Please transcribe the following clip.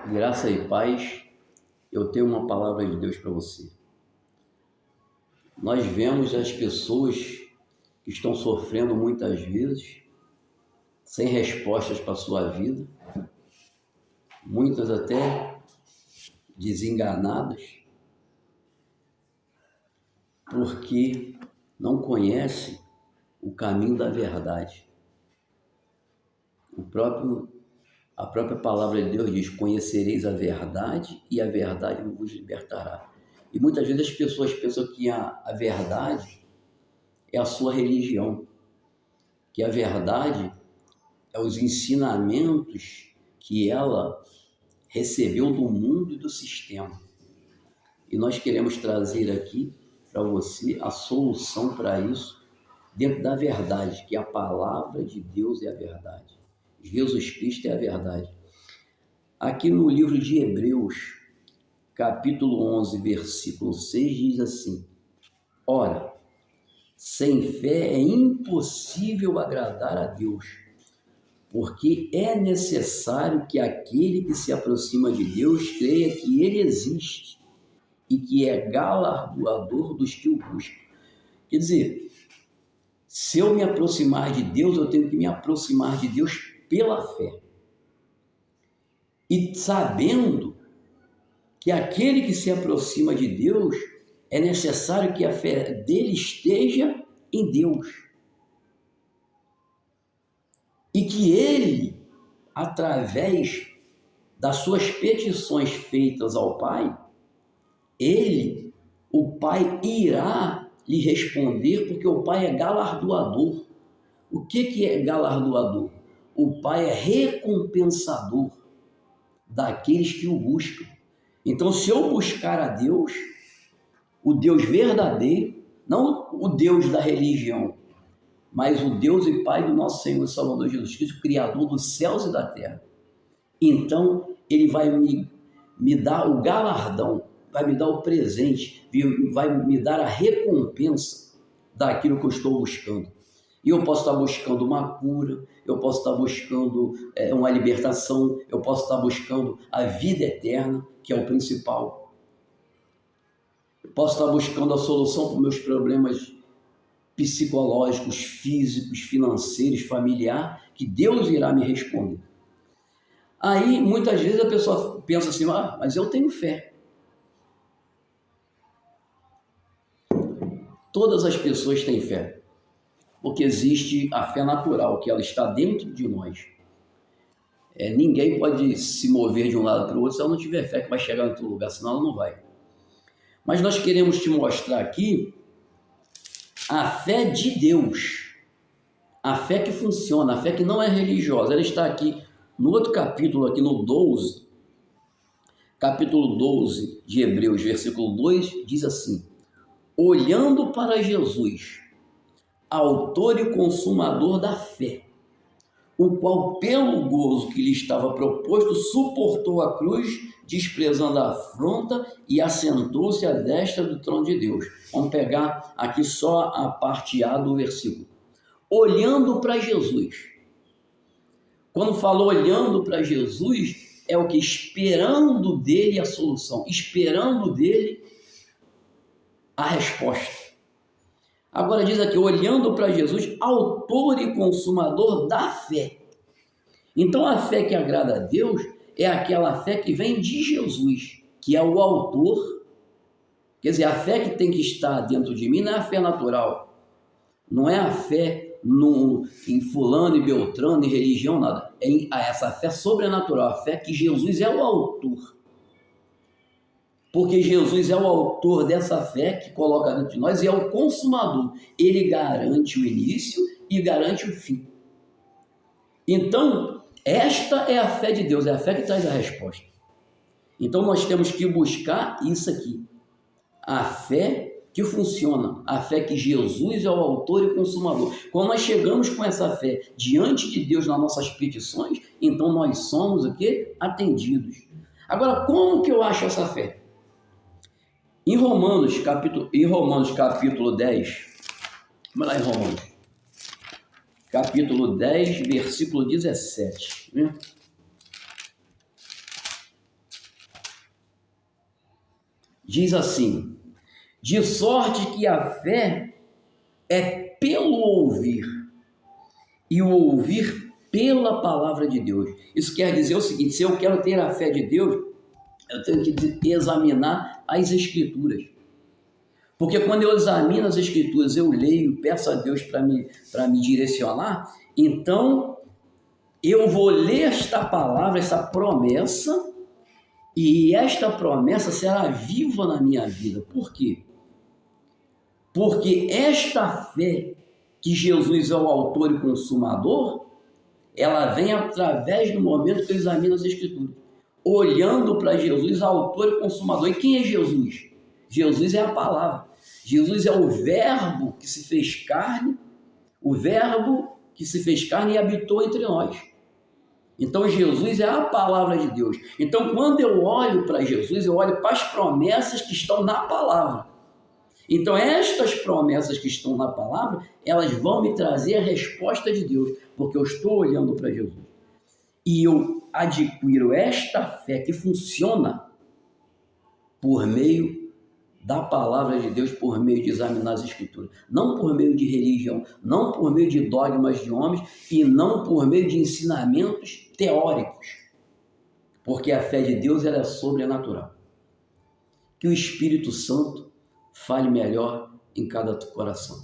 Graça e paz, eu tenho uma palavra de Deus para você. Nós vemos as pessoas que estão sofrendo muitas vezes, sem respostas para a sua vida, muitas até desenganadas, porque não conhecem o caminho da verdade. A própria palavra de Deus diz: conhecereis a verdade e a verdade vos libertará. E muitas vezes as pessoas pensam que a verdade é a sua religião, que a verdade é os ensinamentos que ela recebeu do mundo e do sistema. E nós queremos trazer aqui para você a solução para isso dentro da verdade, que a palavra de Deus é a verdade. Jesus Cristo é a verdade. Aqui no livro de Hebreus, capítulo 11, versículo 6, diz assim: ora, sem fé é impossível agradar a Deus, porque é necessário que aquele que se aproxima de Deus creia que Ele existe e que é galardoador dos que o buscam. Quer dizer, se eu me aproximar de Deus, eu tenho que me aproximar de Deus pela fé. E sabendo que aquele que se aproxima de Deus, é necessário que a fé dele esteja em Deus. E que ele, através das suas petições feitas ao Pai, o Pai irá lhe responder, porque o Pai é galardoador. O que é galardoador? O Pai é recompensador daqueles que o buscam. Então, se eu buscar a Deus, o Deus verdadeiro, não o Deus da religião, mas o Deus e Pai do nosso Senhor e Salvador Jesus Cristo, Criador dos céus e da terra, então Ele vai me dar o galardão, vai me dar o presente, vai me dar a recompensa daquilo que eu estou buscando. E eu posso estar buscando uma cura, eu posso estar buscando uma libertação, eu posso estar buscando a vida eterna, que é o principal. Eu posso estar buscando a solução para os meus problemas psicológicos, físicos, financeiros, familiares, que Deus irá me responder. Aí, muitas vezes, a pessoa pensa assim: mas eu tenho fé. Todas as pessoas têm fé, porque existe a fé natural, que ela está dentro de nós. Ninguém pode se mover de um lado para o outro se ela não tiver fé que vai chegar em outro lugar, senão ela não vai. Mas nós queremos te mostrar aqui a fé de Deus, a fé que funciona, a fé que não é religiosa. Ela está aqui no outro capítulo, aqui no 12, capítulo 12 de Hebreus, versículo 2, diz assim: olhando para Jesus, autor e consumador da fé, o qual, pelo gozo que lhe estava proposto, suportou a cruz, desprezando a afronta, e assentou-se à destra do trono de Deus. Vamos pegar aqui só a parte A do versículo. Olhando para Jesus. Quando fala olhando para Jesus, é o que? Esperando dele a solução, esperando dele a resposta. Agora diz aqui, olhando para Jesus, autor e consumador da fé. Então a fé que agrada a Deus é aquela fé que vem de Jesus, que é o autor. Quer dizer, a fé que tem que estar dentro de mim não é a fé natural, não é a fé em fulano e beltrano, em religião, nada. É essa fé sobrenatural, a fé que Jesus é o autor. Porque Jesus é o autor dessa fé que coloca dentro de nós e é o consumador. Ele garante o início e garante o fim. Então, esta é a fé de Deus, é a fé que traz a resposta. Então, nós temos que buscar isso aqui. A fé que funciona, a fé que Jesus é o autor e consumador. Quando nós chegamos com essa fé diante de Deus nas nossas petições, então nós somos o quê? Atendidos. Agora, como que eu acho essa fé? Em Romanos capítulo 10, vamos lá em Romanos, capítulo 10, versículo 17. Né? Diz assim: de sorte que a fé é pelo ouvir, e o ouvir pela palavra de Deus. Isso quer dizer o seguinte: se eu quero ter a fé de Deus, eu tenho que examinar as Escrituras. Porque quando eu examino as Escrituras, eu leio, peço a Deus para me direcionar, então eu vou ler esta palavra, essa promessa, e esta promessa será viva na minha vida. Por quê? Porque esta fé, que Jesus é o autor e consumador, ela vem através do momento que eu examino as Escrituras, olhando para Jesus, autor e consumador. E quem é Jesus? Jesus é a palavra. Jesus é o verbo que se fez carne, o verbo que se fez carne e habitou entre nós. Então Jesus é a palavra de Deus. Então quando eu olho para Jesus, eu olho para as promessas que estão na palavra. Então estas promessas que estão na palavra, elas vão me trazer a resposta de Deus, porque eu estou olhando para Jesus. E eu adquiro esta fé que funciona por meio da palavra de Deus, por meio de examinar as Escrituras. Não por meio de religião, não por meio de dogmas de homens e não por meio de ensinamentos teóricos. Porque a fé de Deus ela é sobrenatural. Que o Espírito Santo fale melhor em cada coração.